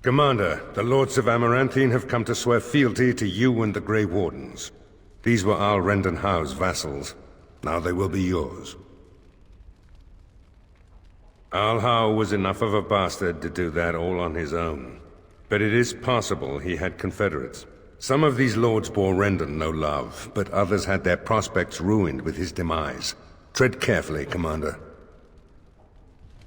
Commander, the Lords of Amaranthine have come to swear fealty to you and the Grey Wardens. These were Al Rendenhau's vassals. Now they will be yours. Al-How was enough of a bastard to do that all on his own. But it is possible he had confederates. Some of these lords bore Rendon no love, but others had their prospects ruined with his demise. Tread carefully, Commander.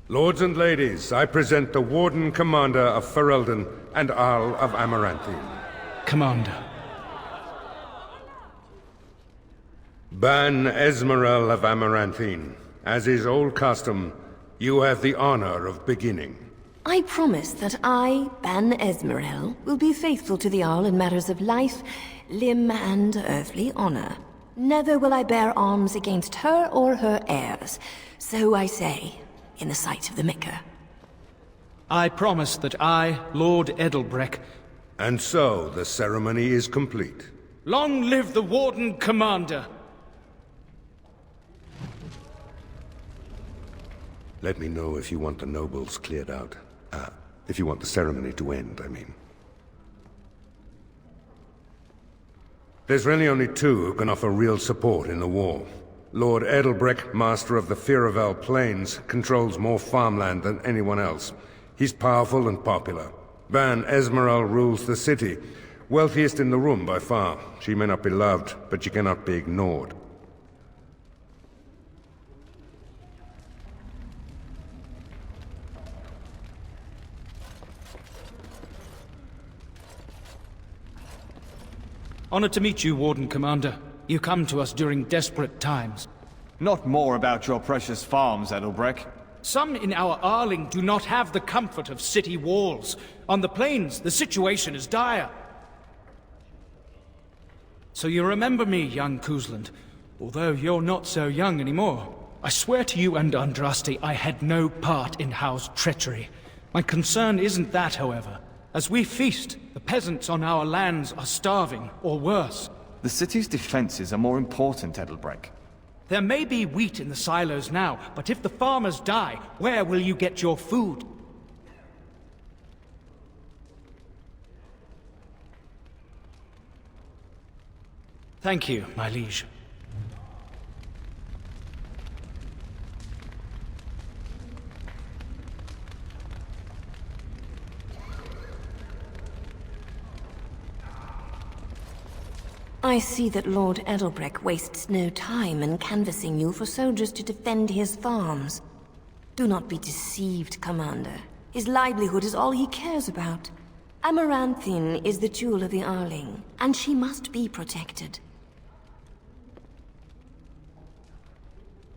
Lords and ladies, I present the Warden Commander of Ferelden and Arl of Amaranthine. Commander. Ban Esmerel of Amaranthine. As is old custom, you have the honor of beginning. I promise that I, Ban Esmerel, will be faithful to the Arl in matters of life, limb, and earthly honor. Never will I bear arms against her or her heirs. So I say, in the sight of the Maker. I promise that I, Lord Edelbreck... And so, the ceremony is complete. Long live the Warden Commander! Let me know if you want the nobles cleared out. If you want the ceremony to end, I mean. There's really only two who can offer real support in the war. Lord Edelbreck, master of the Firavel Plains, controls more farmland than anyone else. He's powerful and popular. Ban Esmerel rules the city. Wealthiest in the room by far. She may not be loved, but she cannot be ignored. Honored to meet you, Warden Commander. You come to us during desperate times. Not more about your precious farms, Edelbreck. Some in our Arling do not have the comfort of city walls. On the plains, the situation is dire. So you remember me, young Cousland, although you're not so young anymore. I swear to you and Andraste I had no part in Howe's treachery. My concern isn't that, however. As we feast, the peasants on our lands are starving, or worse. The city's defenses are more important, Edelbreck. There may be wheat in the silos now, but if the farmers die, where will you get your food? Thank you, my liege. I see that Lord Edelbreck wastes no time in canvassing you for soldiers to defend his farms. Do not be deceived, Commander. His livelihood is all he cares about. Amaranthine is the jewel of the Arling, and she must be protected.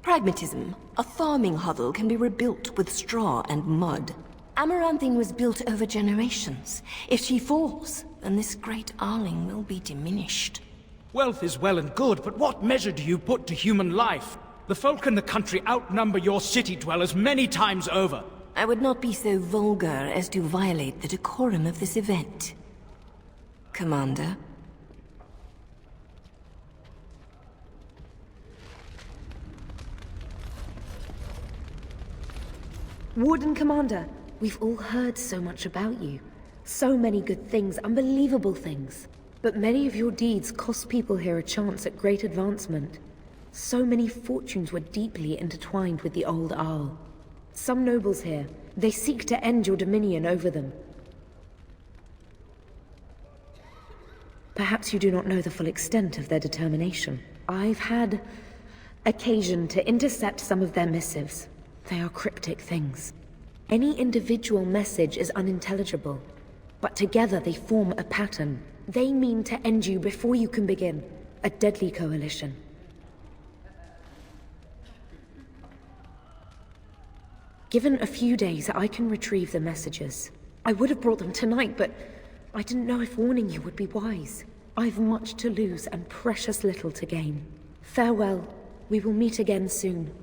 Pragmatism. A farming hovel can be rebuilt with straw and mud. Amaranthine was built over generations. If she falls, then this great Arling will be diminished. Wealth is well and good, but what measure do you put to human life? The folk in the country outnumber your city dwellers many times over. I would not be so vulgar as to violate the decorum of this event. Commander? Warden Commander, we've all heard so much about you. So many good things, unbelievable things. But many of your deeds cost people here a chance at great advancement. So many fortunes were deeply intertwined with the old Arl. Some nobles here, they seek to end your dominion over them. Perhaps you do not know the full extent of their determination. I've had occasion to intercept some of their missives. They are cryptic things. Any individual message is unintelligible, but together they form a pattern. They mean to end you before you can begin. A deadly coalition. Given a few days, I can retrieve the messages. I would have brought them tonight, but I didn't know if warning you would be wise. I've much to lose and precious little to gain. Farewell. We will meet again soon.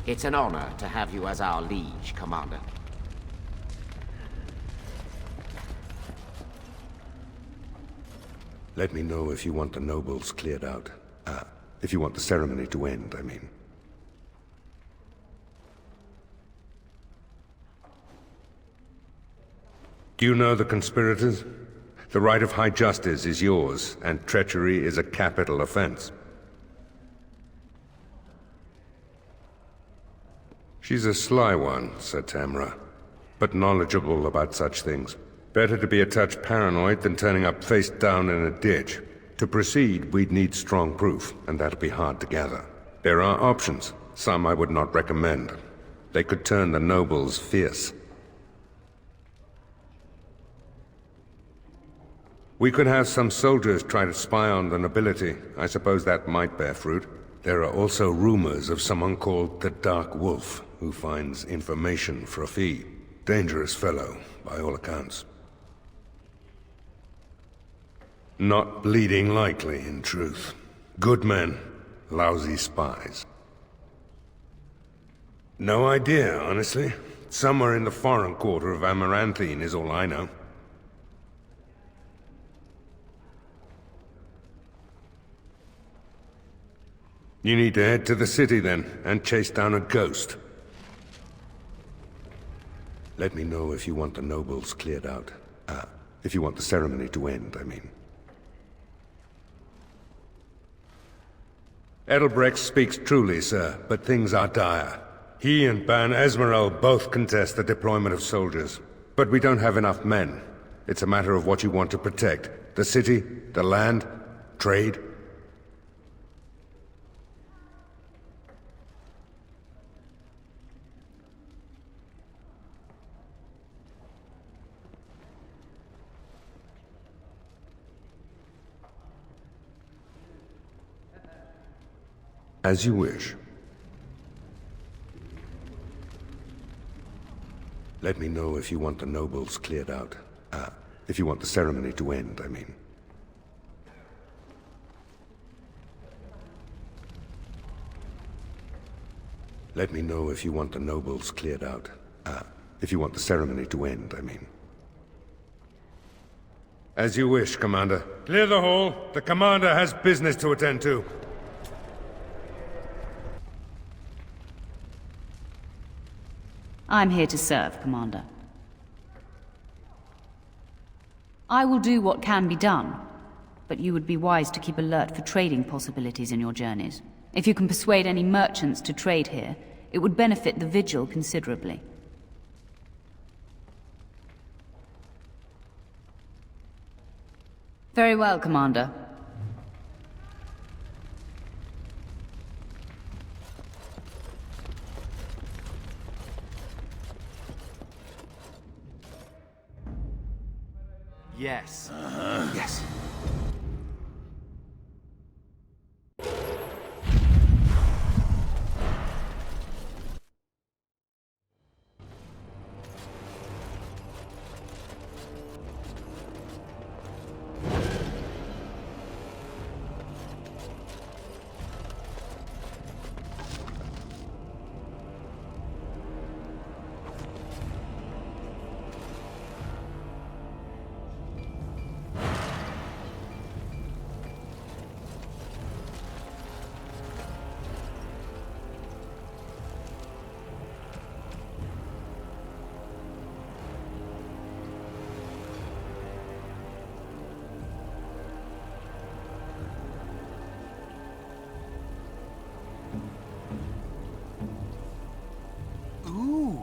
It's an honor to have you as our liege, Commander. Let me know if you want the nobles cleared out. if you want the ceremony to end, I mean. Do you know the conspirators? The right of high justice is yours, and treachery is a capital offense. She's a sly one, said Tamra, but knowledgeable about such things. Better to be a touch paranoid than turning up face down in a ditch. To proceed, we'd need strong proof, and that'll be hard to gather. There are options, some I would not recommend. They could turn the nobles fierce. We could have some soldiers try to spy on the nobility. I suppose that might bear fruit. There are also rumors of someone called the Dark Wolf, who finds information for a fee. Dangerous fellow, by all accounts. Not bleeding likely, in truth. Good men, lousy spies. No idea, honestly. Somewhere in the foreign quarter of Amaranthine is all I know. You need to head to the city then, and chase down a ghost. Let me know if you want the nobles cleared out. If you want the ceremony to end, I mean. Edelbrecht speaks truly, sir, but things are dire. He and Ban Esmeralda both contest the deployment of soldiers. But we don't have enough men. It's a matter of what you want to protect. The city, the land, trade. As you wish. Let me know if you want the nobles cleared out. If you want the ceremony to end, I mean. Let me know if you want the nobles cleared out. If you want the ceremony to end, I mean. As you wish, Commander. Clear the hall. The Commander has business to attend to. I'm here to serve, Commander. I will do what can be done, but you would be wise to keep alert for trading possibilities in your journeys. If you can persuade any merchants to trade here, it would benefit the Vigil considerably. Very well, Commander. Yes. Yes.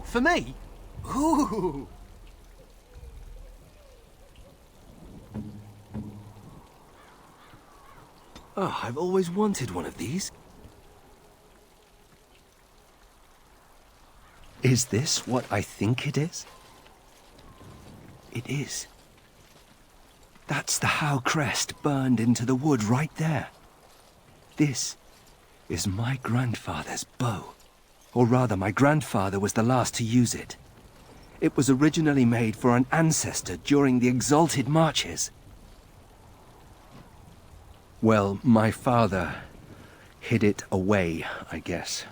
For me? Ooh! Oh, I've always wanted one of these. Is this what I think it is? It is. That's the Howe crest burned into the wood right there. This is my grandfather's bow. Or rather, my grandfather was the last to use it. It was originally made for an ancestor during the Exalted Marches. Well, my father hid it away, I guess.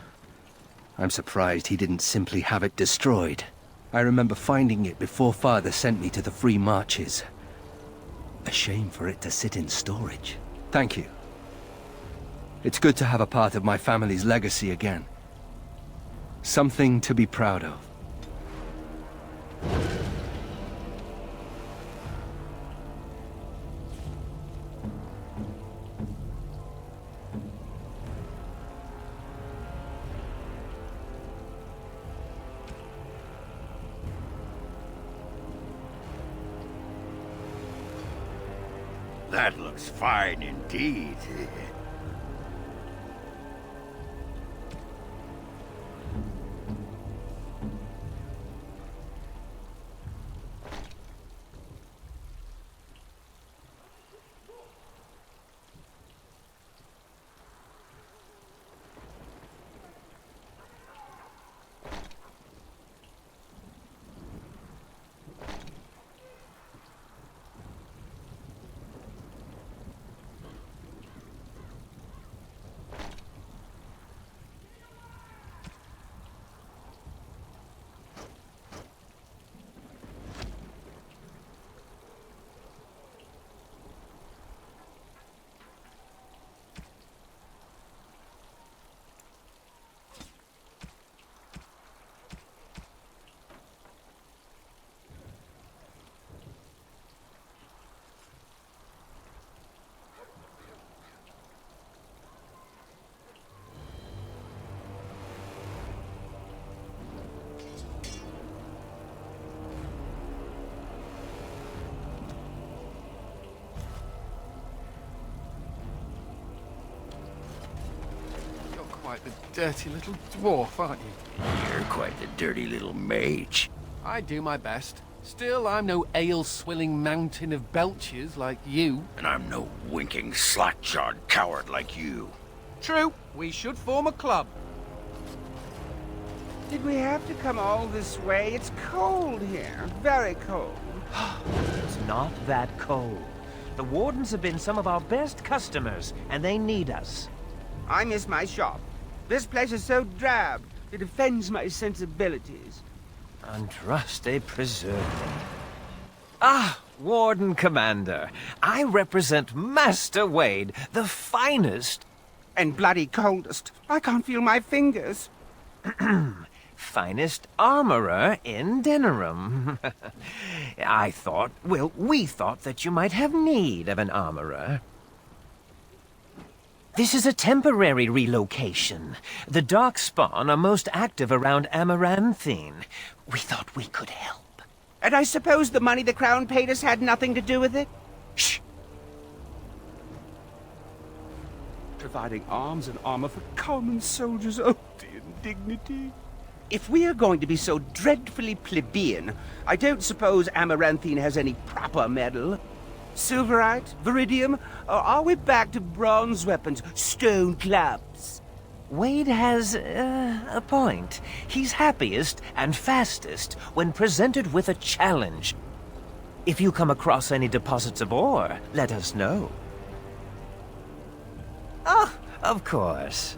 I'm surprised he didn't simply have it destroyed. I remember finding it before Father sent me to the Free Marches. A shame for it to sit in storage. Thank you. It's good to have a part of my family's legacy again. Something to be proud of. That looks fine indeed. Quite the dirty little dwarf, aren't you? You're quite the dirty little mage. I do my best. Still, I'm no ale-swilling mountain of belches like you. And I'm no winking, slack-jawed coward like you. True, we should form a club. Did we have to come all this way? It's cold here. Very cold. It's not that cold. The Wardens have been some of our best customers, and they need us. I miss my shop. This place is so drab. It offends my sensibilities. Andraste preserve me. Ah, Warden Commander. I represent Master Wade, the finest... And bloody coldest. I can't feel my fingers. Finest armorer in Denerim. We thought that you might have need of an armorer. This is a temporary relocation. The Darkspawn are most active around Amaranthine. We thought we could help. And I suppose the money the Crown paid us had nothing to do with it? Shh! Providing arms and armor for common soldiers. Oh, the indignity. If we are going to be so dreadfully plebeian, I don't suppose Amaranthine has any proper medal. Silverite? Viridium? Or are we back to bronze weapons, stone clubs? Wade has a point. He's happiest and fastest when presented with a challenge. If you come across any deposits of ore, let us know. Oh, of course.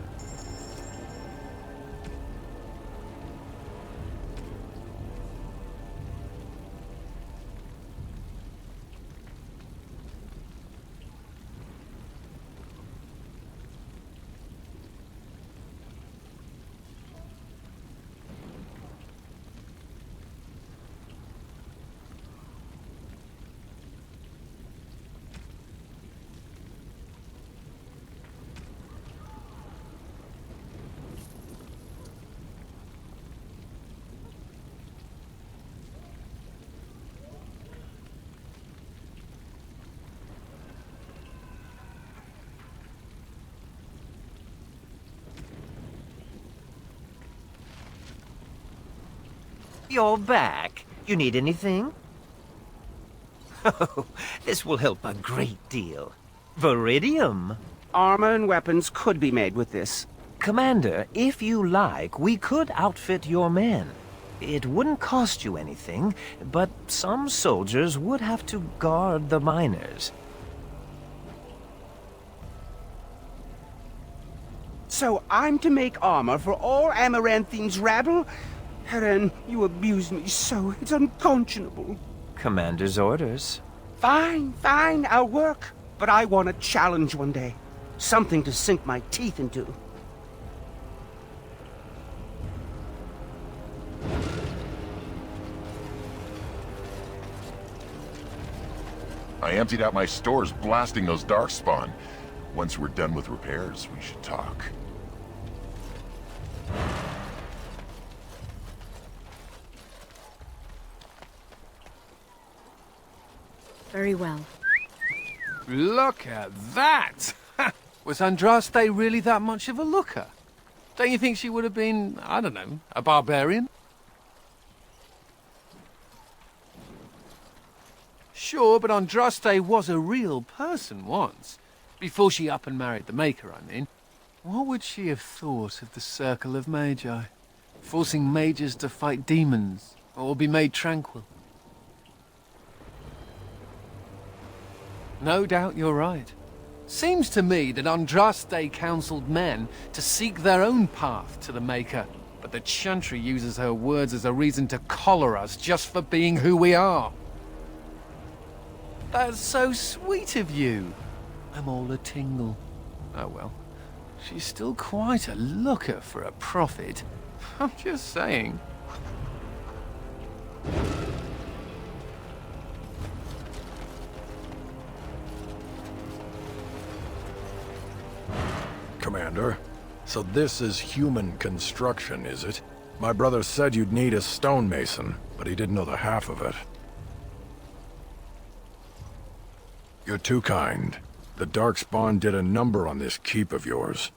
You're back. You need anything? Oh, this will help a great deal. Viridium. Armor and weapons could be made with this. Commander, if you like, we could outfit your men. It wouldn't cost you anything, but some soldiers would have to guard the miners. So I'm to make armor for all Amaranthine's rabble? Heren, you abuse me so. It's unconscionable. Commander's orders. Fine, I'll work. But I want a challenge one day. Something to sink my teeth into. I emptied out my stores blasting those darkspawn. Once we're done with repairs, we should talk. Very well. Look at that! Was Andraste really that much of a looker? Don't you think she would have been, I don't know, a barbarian? Sure, but Andraste was a real person once. Before she up and married the Maker, I mean. What would she have thought of the Circle of Magi? Forcing mages to fight demons, or be made tranquil? No doubt you're right. Seems to me that Andraste counseled men to seek their own path to the Maker, but the Chantry uses her words as a reason to collar us just for being who we are. That's so sweet of you. I'm all a tingle. Oh well. She's still quite a looker for a prophet. I'm just saying. Commander, so this is human construction, is it? My brother said you'd need a stonemason, but he didn't know the half of it. You're too kind. The Darkspawn did a number on this keep of yours,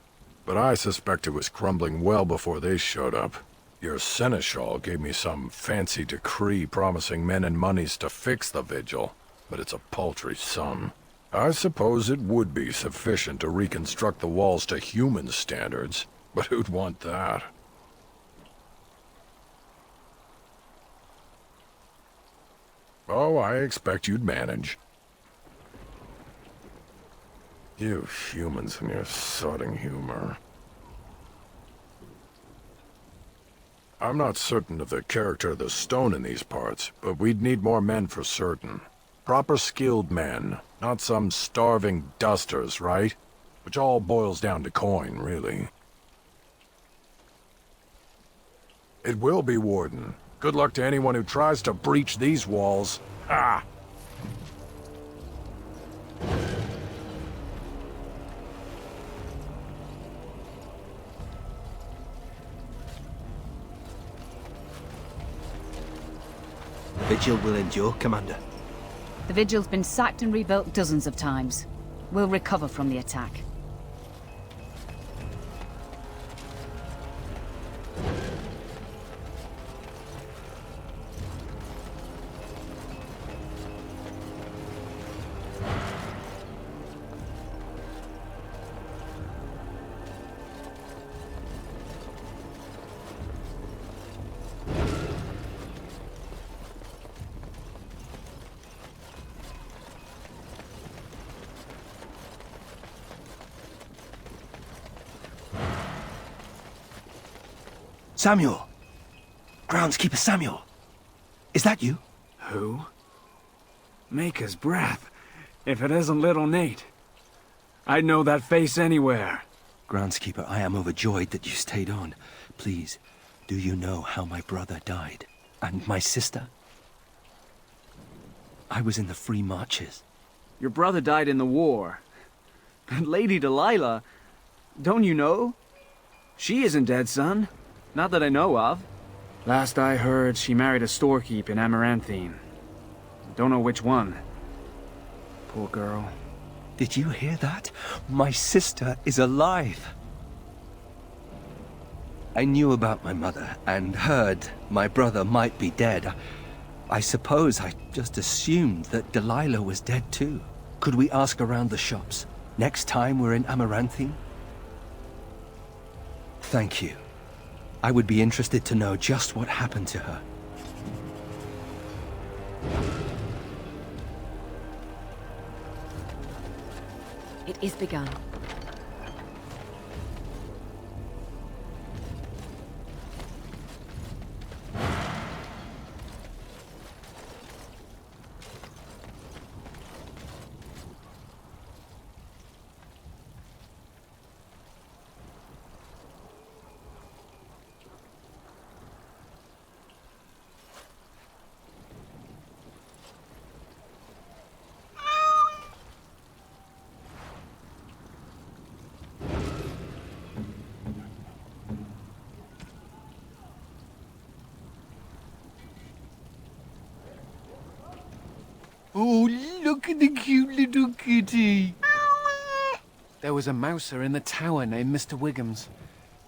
but I suspect it was crumbling well before they showed up. Your seneschal gave me some fancy decree promising men and monies to fix the vigil, but it's a paltry sum. I suppose it would be sufficient to reconstruct the walls to human standards, but who'd want that? Oh, I expect you'd manage. You humans and your sodding humor. I'm not certain of the character of the stone in these parts, but we'd need more men for certain. Proper skilled men, not some starving dusters, right? Which all boils down to coin, really. It will be, Warden. Good luck to anyone who tries to breach these walls. Ha! Vigil will endure, Commander. The Vigil's been sacked and rebuilt dozens of times. We'll recover from the attack. Samuel! Groundskeeper Samuel! Is that you? Who? Maker's breath. If it isn't little Nate. I'd know that face anywhere. Groundskeeper, I am overjoyed that you stayed on. Please, do you know how my brother died? And my sister? I was in the Free Marches. Your brother died in the war. And Lady Delilah, don't you know? She isn't dead, son. Not that I know of. Last I heard, she married a storekeep in Amaranthine. Don't know which one. Poor girl. Did you hear that? My sister is alive. I knew about my mother and heard my brother might be dead. I suppose I just assumed that Delilah was dead too. Could we ask around the shops next time we're in Amaranthine? Thank you. I would be interested to know just what happened to her. It is begun. Look at the cute little kitty. There was a mouser in the tower named Mr. Wiggums.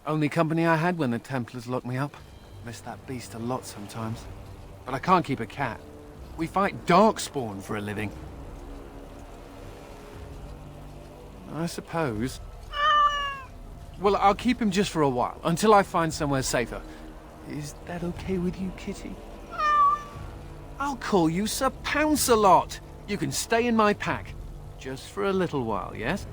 Only company I had when the Templars locked me up. Miss that beast a lot sometimes. But I can't keep a cat. We fight darkspawn for a living. I suppose. Well, I'll keep him just for a while, until I find somewhere safer. Is that okay with you, kitty? I'll call you Sir Pounce-a-Lot. You can stay in my pack. Just for a little while, yes?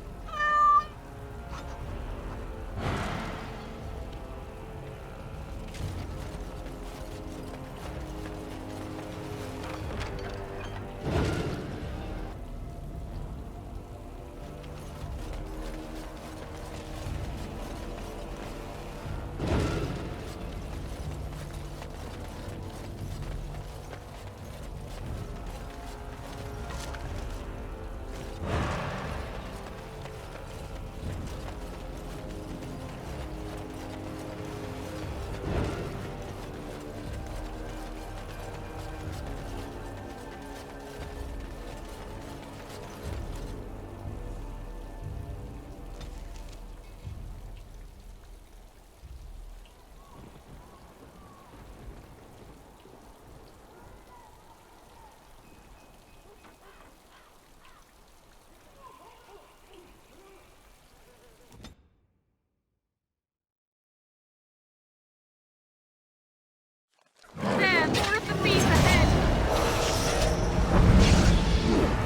There, more of the bees ahead!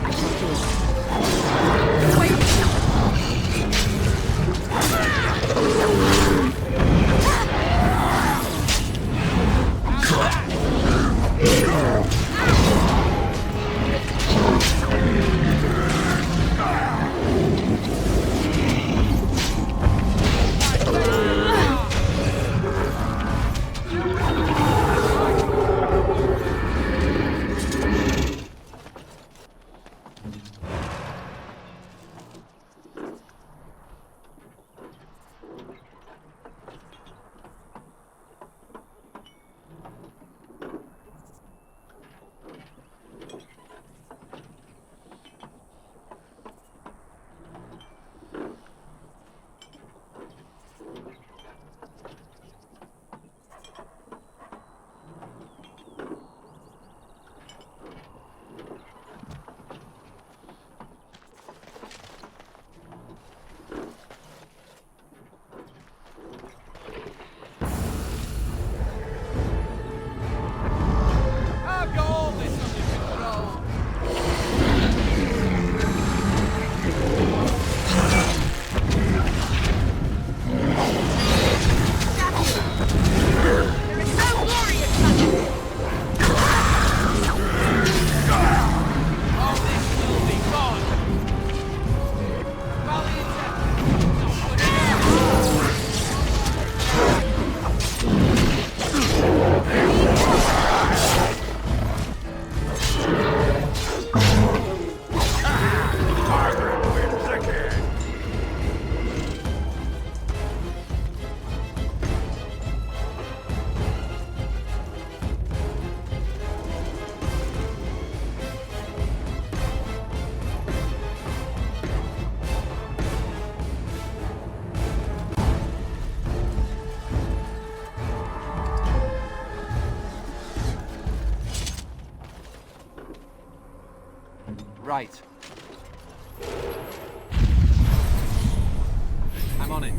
I should do it. Wait! Right. I'm on it.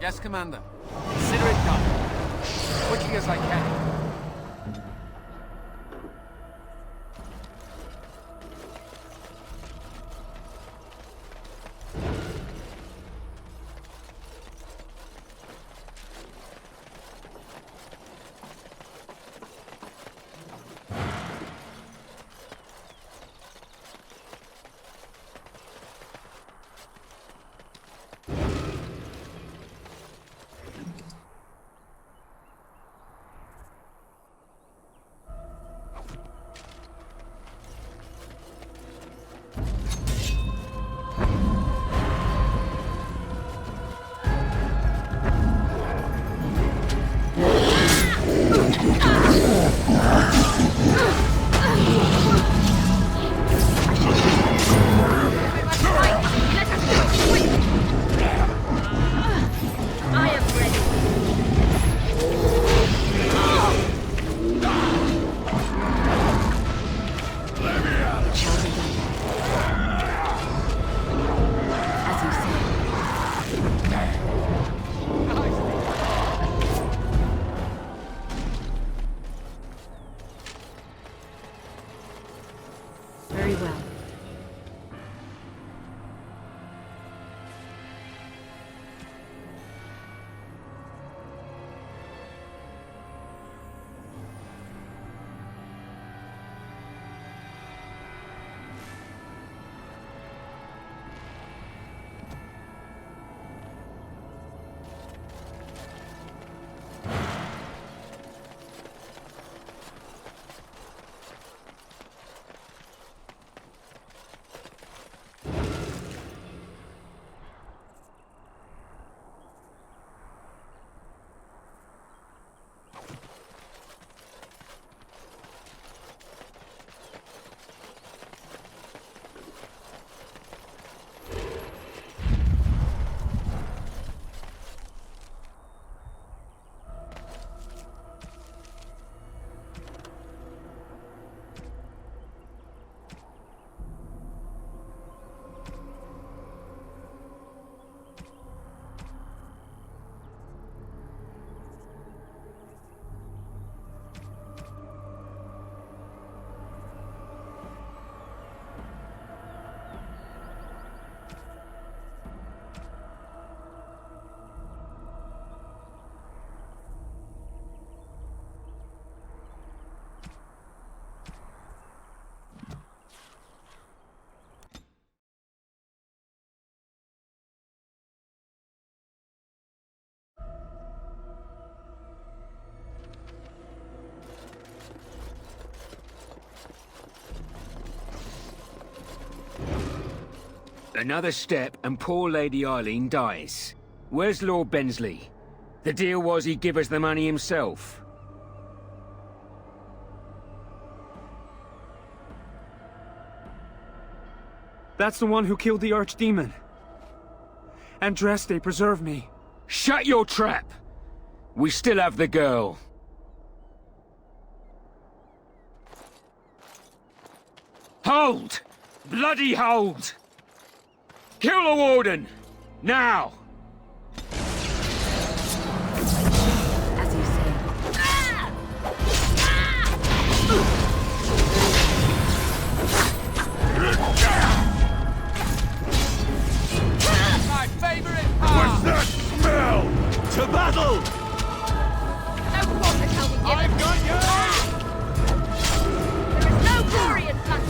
Yes, Commander. Consider it done. As quickly as I can. Another step and poor Lady Eileen dies. Where's Lord Bensley? The deal was he'd give us the money himself. That's the one who killed the Archdemon. Andraste, preserve me. Shut your trap! We still have the girl. Hold! Bloody hold! Kill the Warden! Now! As you say. My favorite part! What's that smell? To battle! No quarter shall be given. I've got you! There is no glory in such.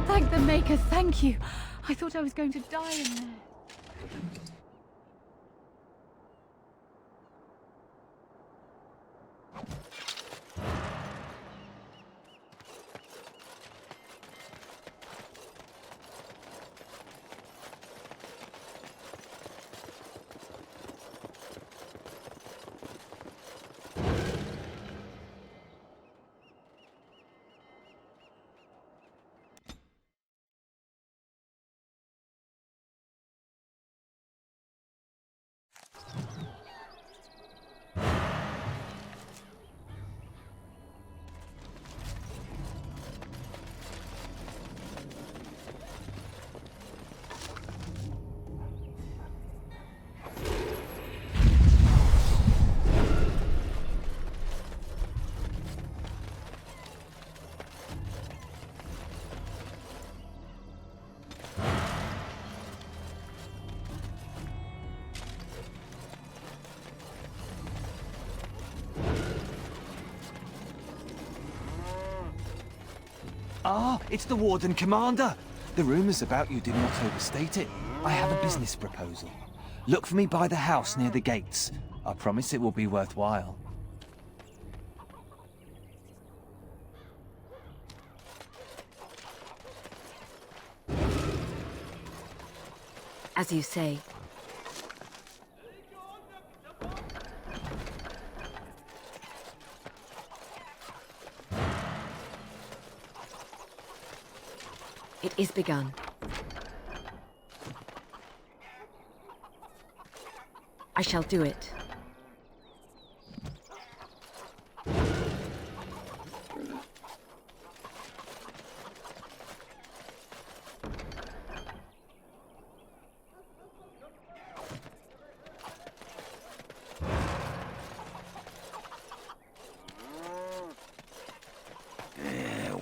Thank the Maker, thank you. I thought I was going to die in there. Ah, it's the Warden Commander. The rumors about you did not overstate it. I have a business proposal. Look for me by the house near the gates. I promise it will be worthwhile. As you say. It is begun. I shall do it.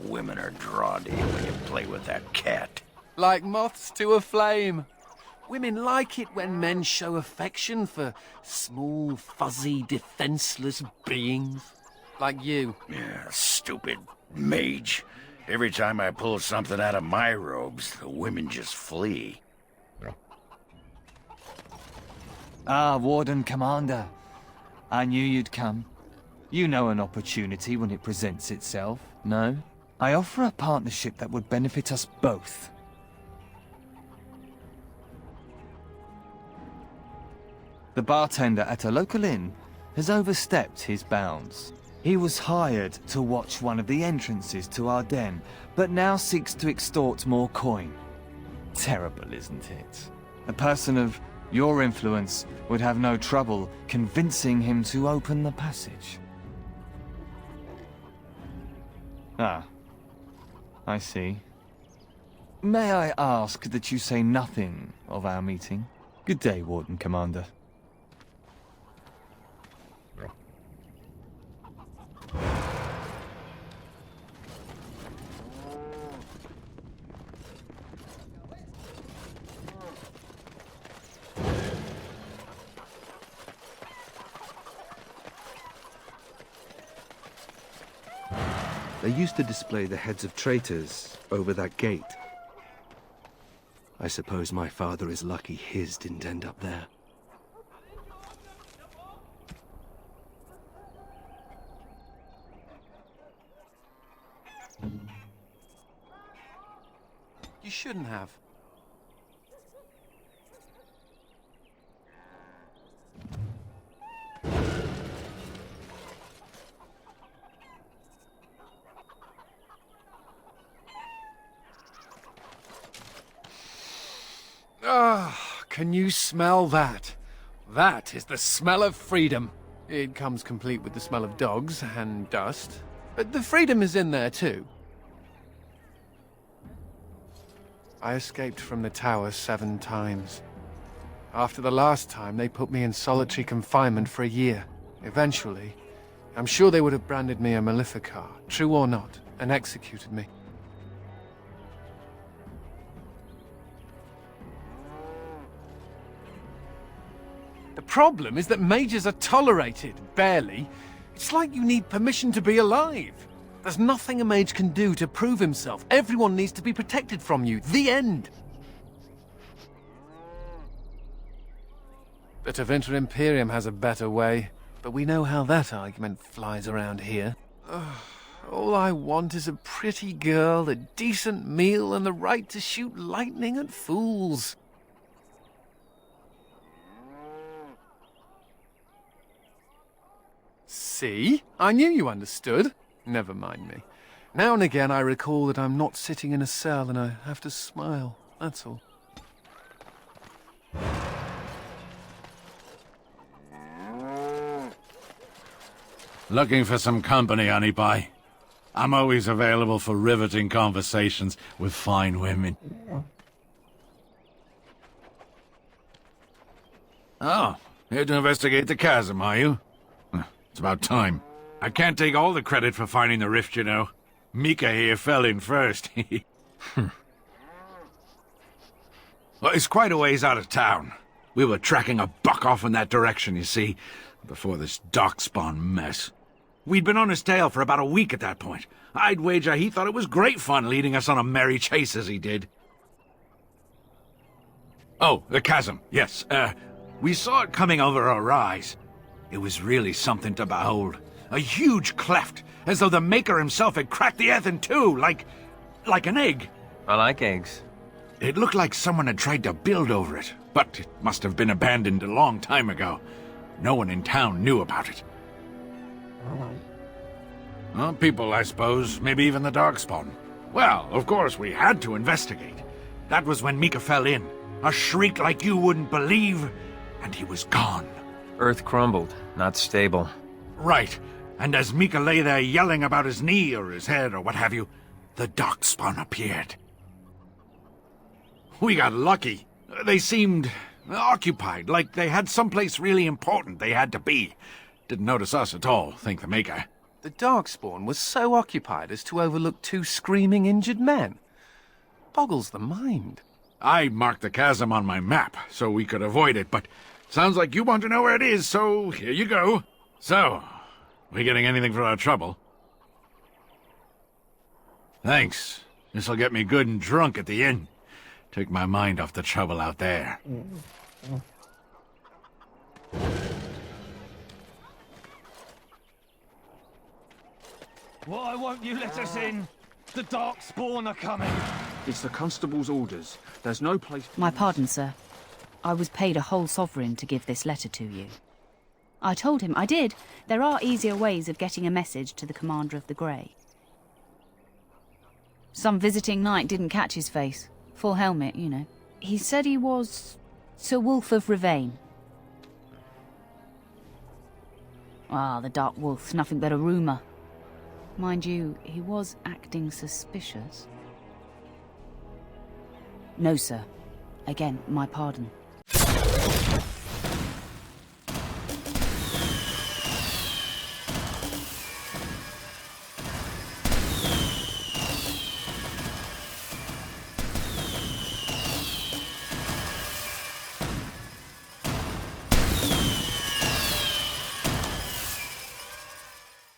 Women are drawdy when you play with that cat. Like moths to a flame. Women like it when men show affection for small, fuzzy, defenseless beings. Like you. Yeah, stupid mage. Every time I pull something out of my robes, the women just flee. Ah, Warden Commander. I knew you'd come. You know an opportunity when it presents itself, no? I offer a partnership that would benefit us both. The bartender at a local inn has overstepped his bounds. He was hired to watch one of the entrances to our den, but now seeks to extort more coin. Terrible, isn't it? A person of your influence would have no trouble convincing him to open the passage. Ah, I see. May I ask that you say nothing of our meeting? Good day, Warden Commander. They used to display the heads of traitors over that gate. I suppose my father is lucky his didn't end up there. You shouldn't have. Ah, can you smell that? That is the smell of freedom. It comes complete with the smell of dogs and dust, but the freedom is in there too. I escaped from the tower 7 times. After the last time, they put me in solitary confinement for a year. Eventually, I'm sure they would have branded me a Maleficar, true or not, and executed me. The problem is that mages are tolerated, barely. It's like you need permission to be alive. There's nothing a mage can do to prove himself. Everyone needs to be protected from you. The end. The Tevinter Imperium has a better way, but we know how that argument flies around here. All I want is a pretty girl, a decent meal, and the right to shoot lightning at fools. See? I knew you understood. Never mind me. Now and again I recall that I'm not sitting in a cell and I have to smile, that's all. Looking for some company, honey pie? I'm always available for riveting conversations with fine women. Oh, here to investigate the chasm, are you? It's about time. I can't take all the credit for finding the rift, you know. Mika here fell in first. Well, it's quite a ways out of town. We were tracking a buck off in that direction, you see, before this darkspawn mess. We'd been on his tail for about a week at that point. I'd wager he thought it was great fun leading us on a merry chase as he did. Oh, the chasm, yes. We saw it coming over a rise. It was really something to behold. A huge cleft, as though the Maker himself had cracked the earth in two, like an egg. I like eggs. It looked like someone had tried to build over it, but it must have been abandoned a long time ago. No one in town knew about it. Well, people, I suppose. Maybe even the Darkspawn. Well, of course, we had to investigate. That was when Mika fell in. A shriek like you wouldn't believe, and he was gone. Earth crumbled, not stable. Right. And as Mika lay there yelling about his knee or his head or what have you, the Darkspawn appeared. We got lucky. They seemed occupied, like they had someplace really important they had to be. Didn't notice us at all, thank the Maker. The Darkspawn was so occupied as to overlook 2 screaming injured men. Boggles the mind. I marked the chasm on my map so we could avoid it, but sounds like you want to know where it is, so here you go. So, we getting anything for our trouble? Thanks. This'll get me good and drunk at the inn. Take my mind off the trouble out there. Why won't you let us in? The Darkspawn are coming. It's the constable's orders. There's no place... My pardon, sir. I was paid a whole sovereign to give this letter to you. I told him I did. There are easier ways of getting a message to the Commander of the Grey. Some visiting knight didn't catch his face. Full helmet, you know. He said he was Sir Wolf of Rivane. Ah, the Dark Wolf's nothing but a rumour. Mind you, he was acting suspicious. No, sir. Again, my pardon.